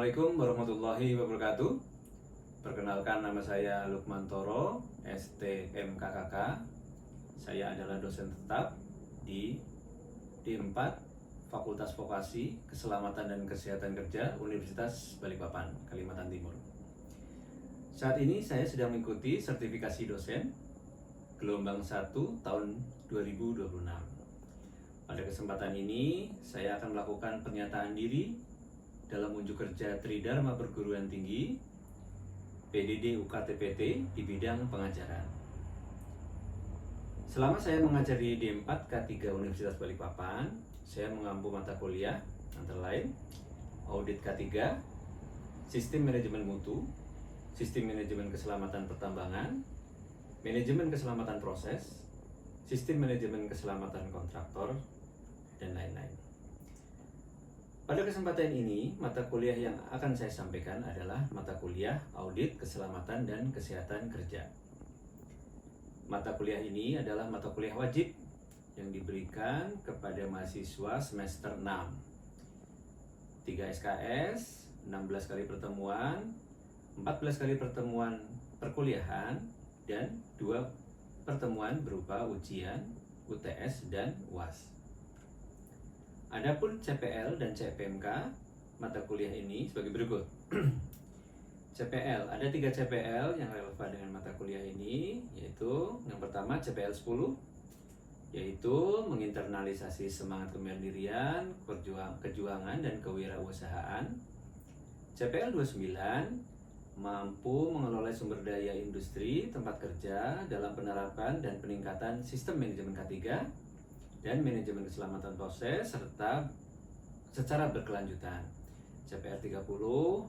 Assalamualaikum warahmatullahi wabarakatuh. Perkenalkan, nama saya Lukman Toro, STMKKK. Saya adalah dosen tetap di D4 Fakultas Vokasi Keselamatan dan Kesehatan Kerja Universitas Balikpapan, Kalimantan Timur. Saat ini saya sedang mengikuti sertifikasi dosen gelombang 1 tahun 2026. Pada kesempatan ini, saya akan melakukan pernyataan diri dalam unjuk kerja Tridharma Perguruan Tinggi PDD UKT-PT di bidang pengajaran. Selama saya mengajar di D4 K3 Universitas Balikpapan, saya mengampu mata kuliah antara lain Audit K3, Sistem Manajemen Mutu, Sistem Manajemen Keselamatan Pertambangan, Manajemen Keselamatan Proses, Sistem Manajemen Keselamatan Kontraktor, dan lain-lain. Pada kesempatan ini, mata kuliah yang akan saya sampaikan adalah mata kuliah Audit Keselamatan dan Kesehatan Kerja. Mata kuliah ini adalah mata kuliah wajib yang diberikan kepada mahasiswa semester 6. 3 SKS, 16 kali pertemuan, 14 kali pertemuan perkuliahan, dan 2 pertemuan berupa ujian, UTS, dan UAS. Adapun CPL dan CPMK mata kuliah ini sebagai berikut. CPL, ada 3 CPL yang relevan dengan mata kuliah ini, yaitu yang pertama CPL 10, yaitu menginternalisasi semangat kemandirian, kejuangan, dan kewirausahaan. CPL 29, mampu mengelola sumber daya industri tempat kerja dalam penerapan dan peningkatan sistem manajemen K3 dan manajemen keselamatan proses serta secara berkelanjutan. CPR 30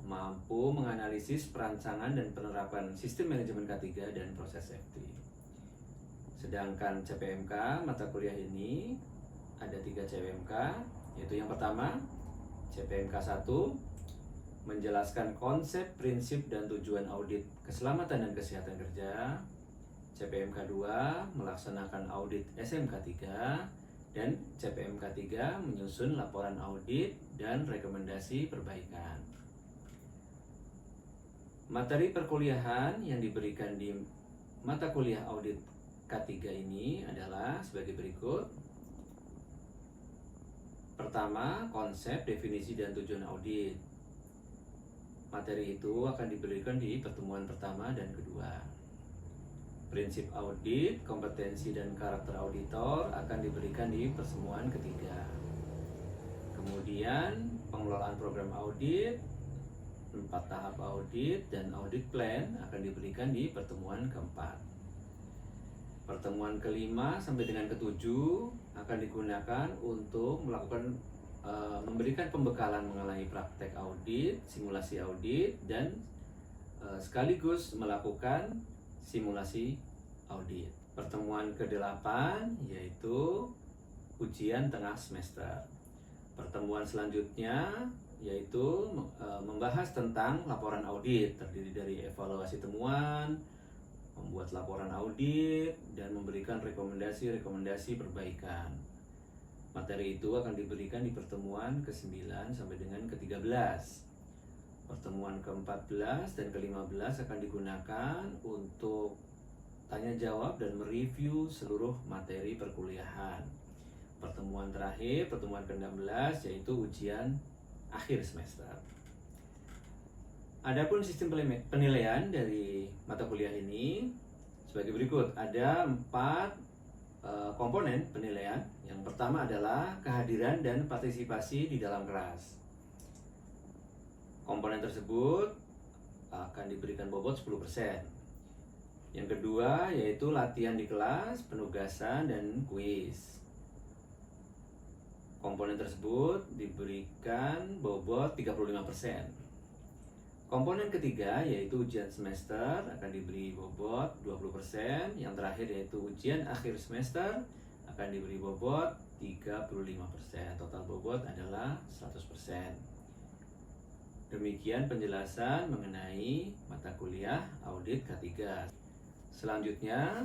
mampu menganalisis perancangan dan penerapan sistem manajemen K3 dan proses safety. Sedangkan CPMK mata kuliah ini ada 3 CPMK, yaitu yang pertama CPMK 1 menjelaskan konsep, prinsip, dan tujuan audit keselamatan dan kesehatan kerja. CPMK 2 melaksanakan audit SMK 3, dan CPMK 3 menyusun laporan audit dan rekomendasi perbaikan. Materi perkuliahan yang diberikan di mata kuliah audit K3 ini adalah sebagai berikut. Pertama, konsep, definisi, dan tujuan audit. Materi itu akan diberikan di pertemuan pertama dan kedua. Prinsip audit, kompetensi, dan karakter auditor akan diberikan di pertemuan ketiga. Kemudian pengelolaan program audit, 4 tahap audit, dan audit plan akan diberikan di pertemuan keempat. Pertemuan kelima sampai dengan ketujuh akan digunakan untuk melakukan memberikan pembekalan mengenai praktek audit, simulasi audit, dan sekaligus melakukan simulasi audit. Pertemuan ke-8 yaitu ujian tengah semester. Pertemuan selanjutnya yaitu membahas tentang laporan audit, terdiri dari evaluasi temuan, membuat laporan audit, dan memberikan rekomendasi perbaikan. Materi itu akan diberikan di pertemuan ke-9 sampai dengan ke-13. Pertemuan ke-14 dan ke-15 akan digunakan untuk tanya jawab dan mereview seluruh materi perkuliahan. Pertemuan terakhir, pertemuan ke-16, yaitu ujian akhir semester. Adapun sistem penilaian dari mata kuliah ini sebagai berikut. Ada 4 komponen penilaian. Yang pertama adalah kehadiran dan partisipasi di dalam kelas. Komponen tersebut akan diberikan bobot 10%. Yang kedua yaitu latihan di kelas, penugasan, dan kuis. Komponen tersebut diberikan bobot 35%. Komponen ketiga yaitu ujian semester akan diberi bobot 20%. Yang terakhir yaitu ujian akhir semester akan diberi bobot 35%. Total bobot adalah 100%. Demikian penjelasan mengenai mata kuliah audit K3. Selanjutnya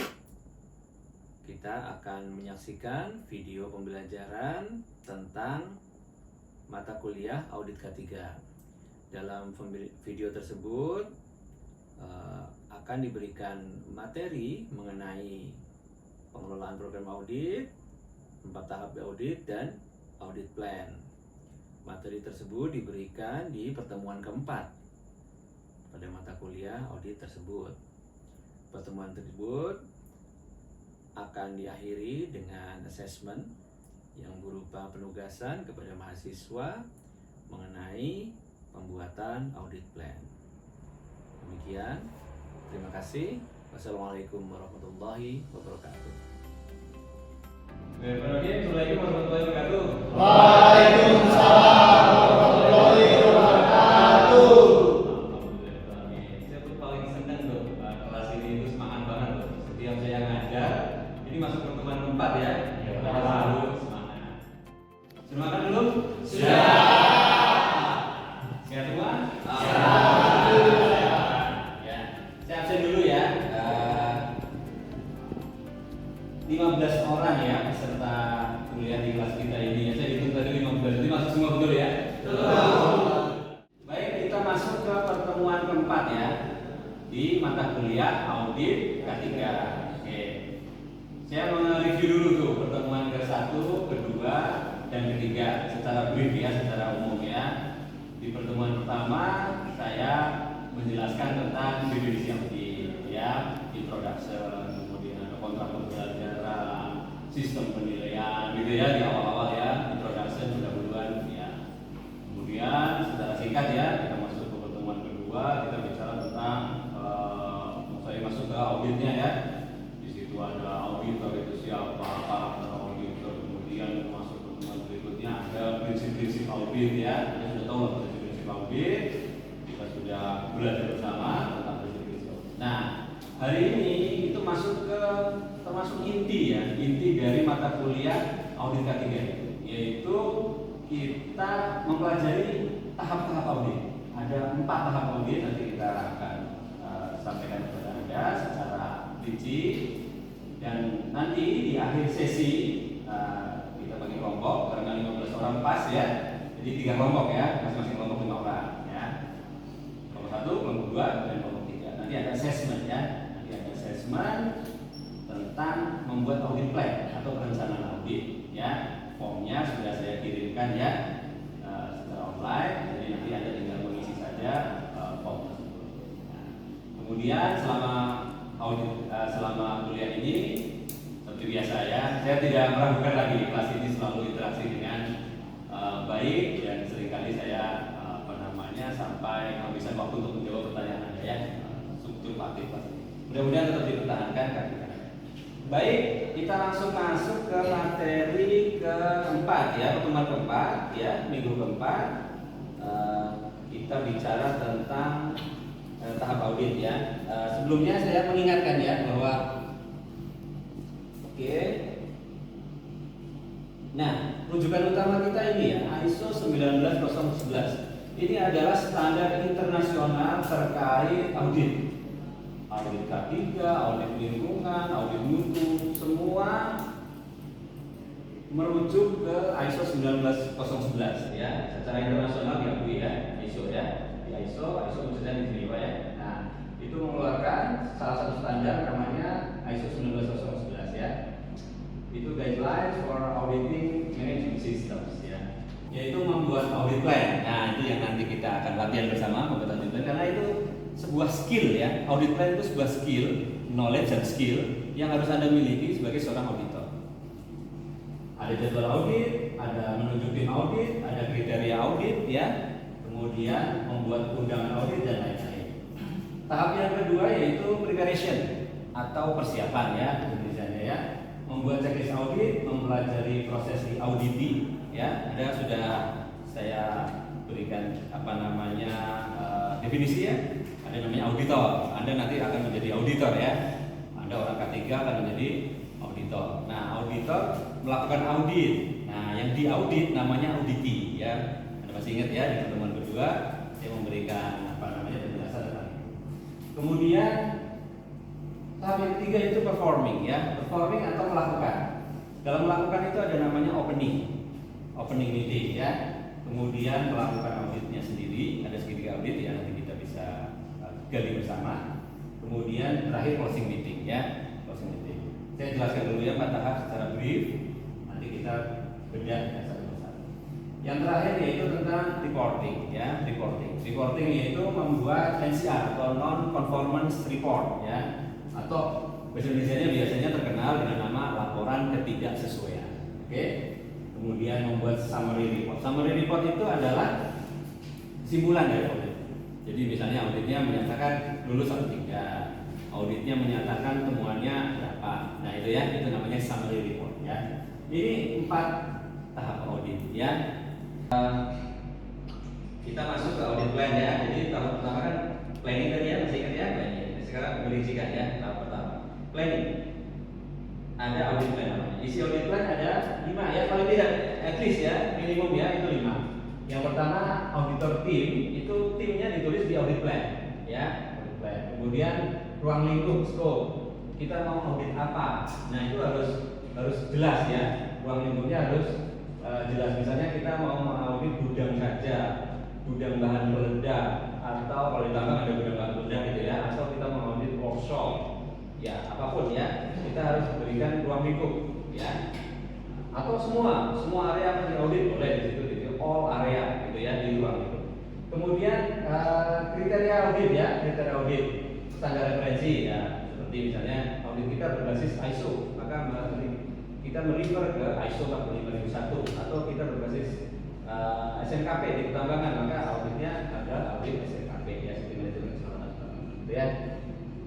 kita akan menyaksikan video pembelajaran tentang mata kuliah audit K3. Dalam video tersebut akan diberikan materi mengenai pengelolaan program audit, 4 tahap audit, dan audit plan. Materi tersebut diberikan di pertemuan keempat pada mata kuliah audit tersebut. Pertemuan tersebut akan diakhiri dengan assessment yang berupa penugasan kepada mahasiswa mengenai pembuatan audit plan. Demikian, terima kasih. Wassalamualaikum warahmatullahi wabarakatuh. Assalamualaikum warahmatullahi wabarakatuh. Waalaikumsalam warahmatullahi wabarakatuh. Saya tuh paling senang tuh kelas ini itu semangat banget tuh. Setiap saya ngajar, ini masuk pertemuan keempat ya. Selalu semangat. Sudah makan belum? Sudah. Sehat semua? Ya, saya absen dulu ya. 15 orang ya peserta kuliah di kelas kita ini. Saya hitung tadi 15, jadi masuk semua betul ya? Betul. Baik, kita masuk ke pertemuan keempat ya di mata kuliah audit K3. Oke. Saya mereview dulu tuh pertemuan ke-1, kedua, dan ketiga secara brief ya, secara umum ya. Di pertemuan pertama saya menjelaskan tentang definisi audit ya, introduction, kemudian ada kontrak pembelajaran, sistem penilaian gitu ya di awal-awal ya, introduction sudah duluan ya. Kemudian secara singkat ya kita masuk ke pertemuan kedua, kita bicara tentang saya masuk ke auditnya ya. Di situ ada auditor itu siapa, karakter auditor, kemudian masuk ke pertemuan berikutnya ada prinsip-prinsip audit ya. Kita sudah tahu lah prinsip-prinsip audit, kita sudah belajar bersama tentang prinsip-prinsip audit. Nah, hari ini itu masuk ke termasuk inti ya, inti dari mata kuliah audit K3 yaitu kita mempelajari tahap-tahap audit. Ada 4 tahap audit, nanti kita akan sampaikan kepada Anda secara rinci, dan nanti di akhir sesi kita bagi kelompok karena 15 orang pas ya, jadi 3 kelompok ya, masing-masing kelompok 5 orang ya, kelompok 1, kelompok 2, dan kelompok 3. Nanti ada assessment ya, nanti ada assessment tentang membuat audit plan atau perencanaan audit ya. Formnya sudah saya kirimkan ya secara online, jadi nanti Anda tinggal mengisi saja form tersebut. Nah, kemudian selama kuliah ini seperti biasa ya, saya tidak meragukan lagi kelas ini selalu interaksi dengan baik, dan seringkali saya sampai menghabiskan waktu untuk menjawab pertanyaan Anda ya, struktur aktif kelas ini. Mudah-mudahan tetap dipertahankan kan. Baik, kita langsung masuk ke materi keempat ya, pertemuan keempat ya, minggu keempat. Kita bicara tentang tahap audit ya. Sebelumnya saya mengingatkan ya bahwa nah, rujukan utama kita ini ya, ISO 19011. Ini adalah standar internasional terkait audit. Audit K3, audit lingkungan, audit mutu, semua merujuk ke ISO 19011 ya. Secara internasional diakui ya, ISO ya. Di ISO khususnya di sini Pak ya. Nah, itu mengeluarkan salah satu standar namanya ISO 19011 ya. Itu guidelines for auditing management systems ya. Yaitu membuat audit plan. Nah, itu yang nanti kita akan latihan bersama membuat audit plan, karena itu sebuah skill ya. Audit plan itu sebuah skill, knowledge dan skill yang harus Anda miliki sebagai seorang auditor. Ada jadwal audit, ada menunjuk tim audit, ada kriteria audit ya, kemudian membuat undangan audit dan lain-lain. Tahap yang kedua yaitu preparation atau persiapan ya, Indonesia ya. Membuat checklist audit, mempelajari proses di auditi ya. Ada sudah saya berikan definisi ya. Ada namanya auditor. Anda nanti akan menjadi auditor ya. Anda orang K3 akan menjadi auditor. Nah, auditor melakukan audit. Nah, yang diaudit namanya auditi ya. Anda masih ingat ya, di pertemuan kedua saya memberikan penjelasan tentang itu. Kemudian tahap yang ketiga itu performing ya. Performing atau melakukan. Dalam melakukan itu ada namanya opening meeting ya. Kemudian melakukan auditnya auditnya sendiri, ada segitiga audit ya, nanti kita bisa gali bersama. Kemudian terakhir closing meeting ya, closing meeting. Saya jelaskan dulu ya 4 tahap secara brief, nanti kita bedah ya satu persatu. Yang terakhir yaitu tentang reporting ya, reporting. Reporting yaitu membuat NCR atau non conformance report ya, atau bahasa Indonesianya biasanya terkenal dengan nama laporan ketidaksesuaian. Oke. Kemudian membuat summary report. Summary report itu adalah kesimpulan dari audit. Jadi misalnya auditnya menyatakan lulus atau tidak, auditnya menyatakan temuannya berapa. Nah itu ya, itu namanya summary report ya. Ini 4 tahap audit ya. Kita masuk ke audit plan ya. Jadi tahap pertama kan planning tadi ya, masih ingat ya planning. Sekarang merincikan ya tahap pertama. Planning. Ada audit plan namanya. Isi audit plan ada 5 ya, paling tidak at least ya, minimum ya itu 5. Yang pertama auditor tim, itu timnya ditulis di audit plan ya, audit plan. Kemudian ruang lingkup scope, kita mau audit apa? Nah itu harus jelas ya, ruang lingkupnya harus jelas. Misalnya kita mau mengaudit gudang saja, gudang bahan peledak, atau kalau di tambang ada gudang bahan peledak gitu ya, atau kita mau audit workshop, ya apapun ya, kita harus berikan ruang lingkup ya. Atau semua area yang diaudit boleh di situ. All area gitu ya di ruang itu. Kemudian kriteria audit ya, kriteria audit standar referensi ya, seperti misalnya audit kita berbasis ISO, maka kita merefer ke ISO 45001, atau kita berbasis SMKP di pertambangan, maka auditnya ada audit SMKP ya, sistem manajemen keselamatan gitu ya.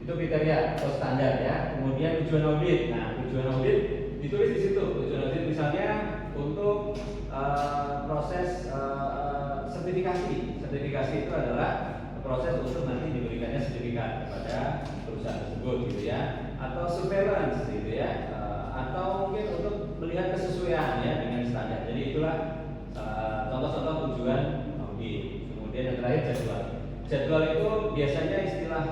Itu kriteria atau standar ya. Kemudian tujuan audit. Nah, tujuan audit ditulis di situ. Tujuan audit misalnya untuk proses sertifikasi. Sertifikasi itu adalah proses untuk nanti diberikannya sertifikat kepada perusahaan tersebut gitu ya, atau surveillance gitu ya, atau mungkin untuk melihat kesesuaian ya dengan standar. Jadi itulah contoh-contoh tujuan audit. Kemudian yang terakhir jadwal. Jadwal itu biasanya istilah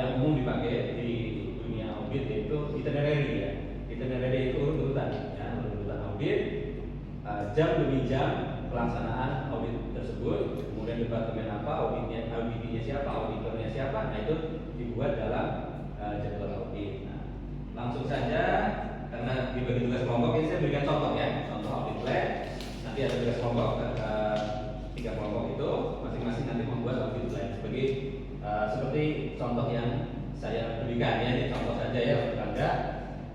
yang umum dipakai di dunia audit yaitu itinerary ya. Itinerary itu urutan ya, urutan audit. Jam demi jam pelaksanaan audit tersebut, kemudian departemen apa, auditnya siapa, auditornya siapa, nah itu dibuat dalam jadwal audit. Nah, langsung saja karena dibagi tugas kelompok, ini saya berikan contoh ya, contoh audit plan. Nanti ada tugas kelompok, 3 kelompok itu masing-masing nanti membuat audit plan seperti contoh yang saya berikan ya, ini contoh saja ya untuk Anda.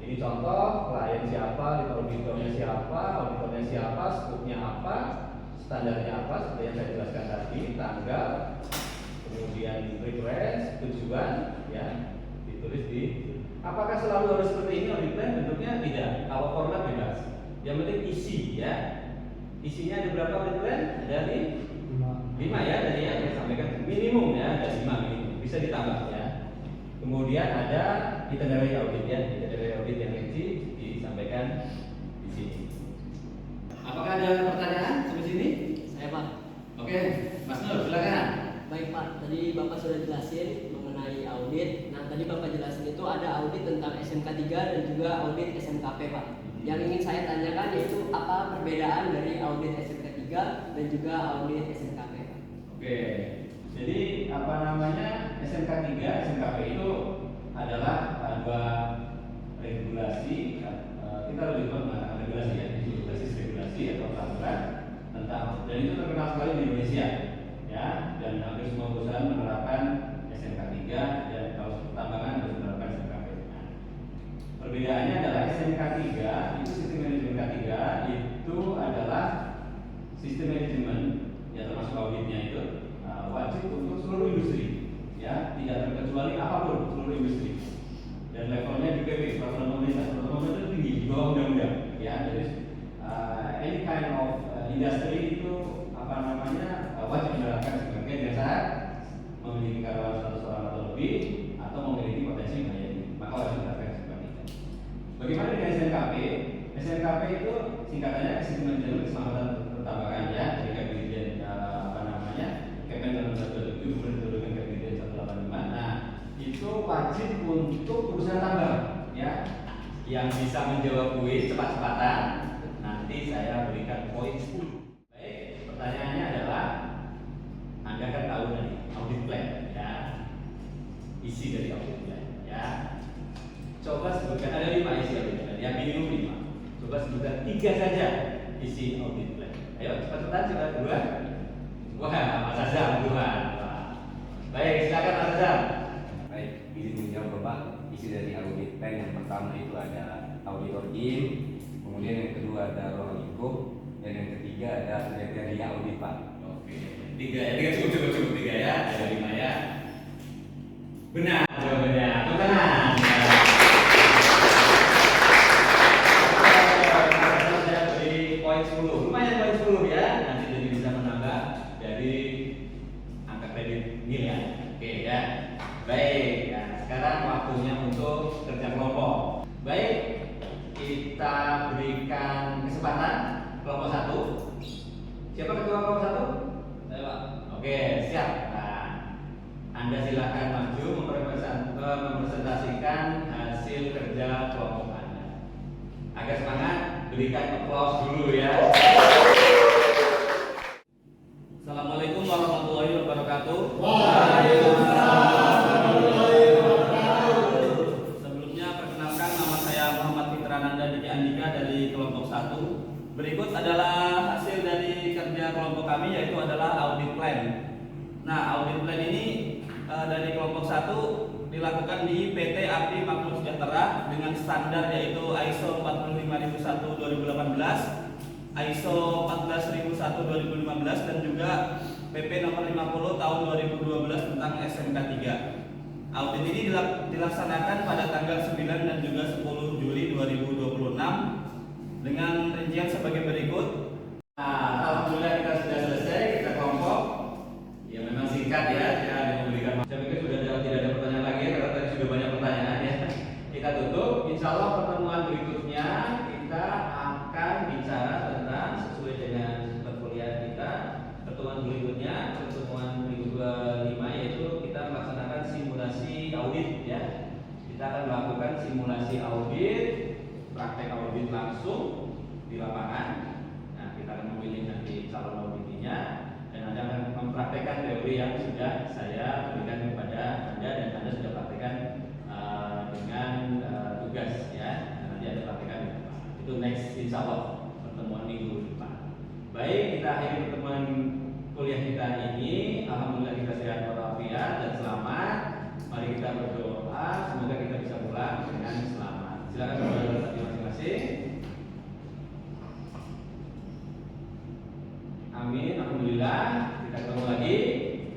Ini contoh, klien siapa, auditornya siapa, skupnya apa, standarnya apa, seperti yang saya jelaskan tadi, tanggal, kemudian reference, tujuan, ya, ditulis di. Apakah selalu harus seperti ini audit plan? Bentuknya tidak. Kalau format bebas. Yang penting isi, ya. Isinya ada berapa audit plan? Ada 5 ya, tadi ya saya sampaikan minimum ya, ada 5 minimum. Bisa ditambah ya. Kemudian ada itinerary audit ya, itinerary audit yang rinci disampaikan di sini. Apakah ada pertanyaan sampai sini? Saya Pak. Oke, Mas Nur silakan. Baik Pak, tadi Bapak sudah jelasin mengenai audit. Nah tadi Bapak jelasin itu ada audit tentang SMK 3 dan juga audit SMKP Pak. Yang ingin saya tanyakan yaitu apa perbedaan dari audit SMK 3 dan juga audit SMKP Pak? Oke, jadi apa namanya SMK 3, SMKP itu adalah dua regulasi. Kita lebih menggunakan regulasi ya, itu regulasi atau peraturan tentang, dan itu terkenal sekali di Indonesia ya, dan hampir semua perusahaan menerapkan SMK 3 dan kalau pertambangan harus menerapkan SMKP. Nah, perbedaannya adalah SMK 3 itu sistem manajemen K3 itu adalah sistem manajemen ya, termasuk auditnya itu wajib untuk seluruh industri ya, tidak terkecuali apapun, seluruh industri, dan levelnya di PP peraturan pemerintah itu tinggi di bawah undang-undang ya. Jadi any kind of industry itu apa namanya wajib menerapkan sebagai dasar memiliki karyawan 100 orang atau lebih atau memiliki potensi bahaya tinggi, maka wajib menerapkan sebagai itu. Bagaimana dengan SMKP? SMKP itu singkatannya sistem manajemen keselamatan pertambangan ya, dari Kementerian apa namanya Kementerian 127 kemudian diturunkan ke Kementerian 185. Nah itu wajib untuk perusahaan tambang ya, yang bisa menjawab kuis cepat-cepatan nanti saya berikan poin 10. Baik, pertanyaannya adalah 3 saja isi audit plan. Ayo cepat-cepat sudah 2. Wah, Mas Azam duluan. Baik, silakan Mas Azam. Baik, izin menjawab Bapak. Isi dari audit plan yang pertama itu ada auditor in, kemudian yang kedua ada ruang lingkup, dan yang ketiga ada kriteria audit Pak. Oke, 3 ya, 3 cukup 3 ya, ada 5 ya. Benar jawabannya, tepuk tangan. Saya beri poin 10, lumayan poin 10 ya, nanti jadi bisa menambah dari angka kredit nil ya. Oke ya, baik. Nah, sekarang waktunya untuk kerja kelompok. Baik, kita berikan kesempatan kelompok 1. Siapa ketua kelompok 1? Saya Pak. Oke, siap. Nah, Anda silakan maju mempresentasikan hasil kerja kelompok Anda. Agak semangat, berikan applause dulu ya. Assalamualaikum warahmatullahi wabarakatuh. Sebelumnya perkenalkan, nama saya Muhammad Fitrananda Diki Andika dari kelompok 1. Berikut adalah hasil dari kerja kelompok kami, yaitu adalah audit plan. Nah, audit plan ini dari kelompok 1 dilakukan di PT Abdi Makmur Sejahtera dengan standar yaitu ISO 45001-2018, ISO 14001-2015 dan juga PP nomor 50 tahun 2012 tentang SMK 3. Audit ini dilaksanakan pada tanggal 9 dan juga 10 Juli 2026 dengan rincian sebagai berikut. Nah, alhamdulillah kita sudah selesai kerja kelompok. Ya memang singkat ya, tidak ada memberikan. Saya pikir sudah tidak ada pertanyaan lagi ya, karena tadi sudah banyak pertanyaan ya. Kita tutup. Insya Allah pertemuan berikutnya kita akan bicara tentang sesuai dengan perkuliahan kita. Pertemuan berikutnya, pertemuan minggu 25 yaitu kita melaksanakan simulasi audit ya. Kita akan melakukan simulasi audit, praktek audit langsung di lapangan. Nah, kita akan memilih nanti calon auditinya dan Anda akan mempraktekkan teori yang sudah saya berikan kepada Anda dan Anda sudah praktekkan dengan tugas ya. Nanti ada praktekan itu next insya Allah pertemuan minggu depan. Baik, kita akhiri pertemuan kuliah kita ini. Alhamdulillah kita sehat walafiat dan selamat. Mari kita berdoa semoga kita bisa pulang dengan selamat. Silakan berdoa masing-masing. Amin. Alhamdulillah. Kita ketemu lagi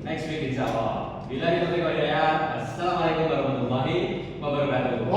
next week insya Allah. Bila kita berdoa, assalamualaikum warahmatullahi wabarakatuh.